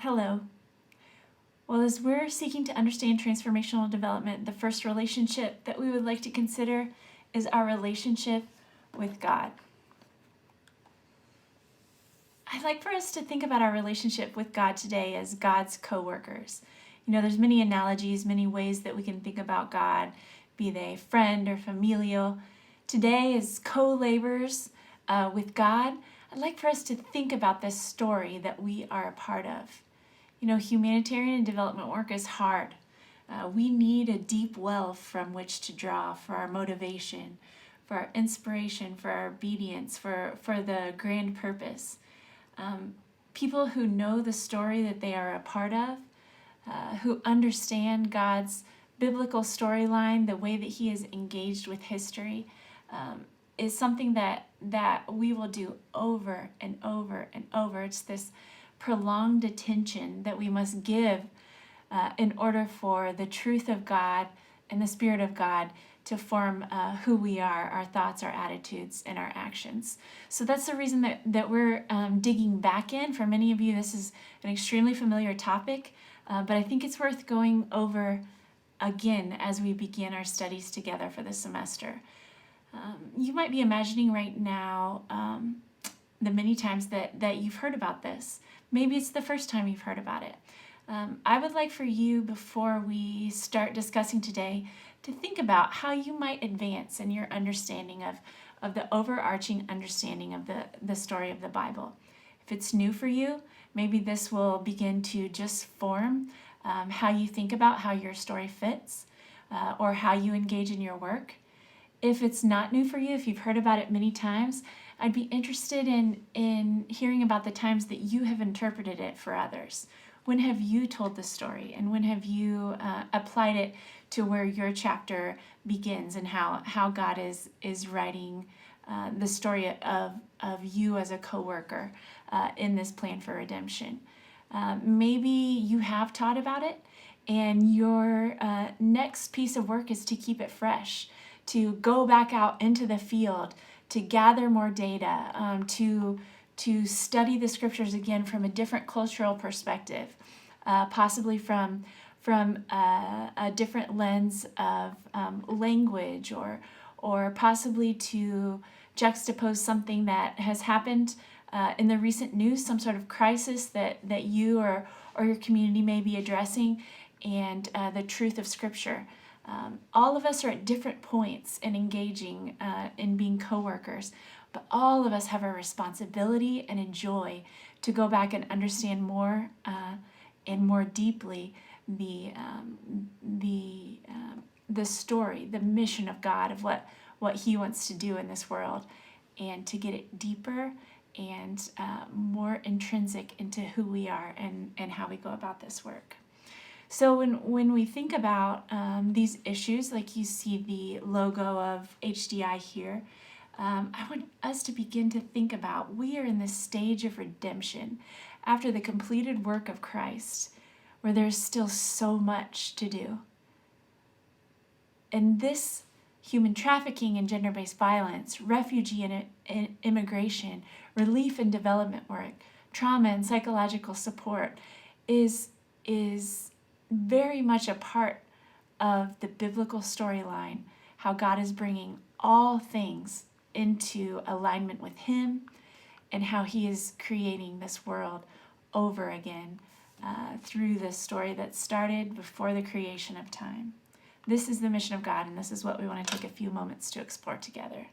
Hello. Well, as we're seeking to understand transformational development, the first relationship that we would like to consider is our relationship with God. I'd like for us to think about our relationship with God today as God's co-workers. There's many analogies, many ways that we can think about God, be they friend or familial. Today, as co-laborers with God, I'd like for us to think about this story that we are a part of. Humanitarian and development work is hard. We need a deep well from which to draw for our motivation, for our inspiration, for our obedience, for the grand purpose. People who know the story that they are a part of, who understand God's biblical storyline, the way that He is engaged with history, is something that we will do over and over and over. It's this prolonged attention that we must give in order for the truth of God and the Spirit of God to form who we are, our thoughts, our attitudes, and our actions. So that's the reason that we're digging back in. For many of you, this is an extremely familiar topic, but I think it's worth going over again as we begin our studies together for this semester. You might be imagining right now the many times that you've heard about this. Maybe it's the first time you've heard about it. I would like for you, before we start discussing today, to think about how you might advance in your understanding of the overarching understanding of the story of the Bible. If it's new for you, maybe this will begin to just form how you think about how your story fits or how you engage in your work. If it's not new for you, if you've heard about it many times, I'd be interested in hearing about the times that you have interpreted it for others. When have you told the story, and when have you applied it to where your chapter begins, and how God is writing the story of you as a co-worker in this plan for redemption? Maybe you have taught about it, and your next piece of work is to keep it fresh, to go back out into the field, to gather more data, to study the scriptures again from a different cultural perspective, possibly from a different lens of language, or possibly to juxtapose something that has happened in the recent news, some sort of crisis that you or your community may be addressing, and the truth of Scripture. All of us are at different points in engaging in being co-workers, but all of us have a responsibility and a joy to go back and understand more and more deeply the story, the mission of God, of what He wants to do in this world, and to get it deeper and more intrinsic into who we are and how we go about this work. So when we think about these issues, like you see the logo of HDI here, I want us to begin to think about, we are in this stage of redemption after the completed work of Christ, where there's still so much to do. And this human trafficking and gender-based violence, refugee and immigration, relief and development work, trauma and psychological support is very much a part of the biblical storyline, how God is bringing all things into alignment with Him, and how He is creating this world over again through this story that started before the creation of time. This is the mission of God, and this is what we want to take a few moments to explore together.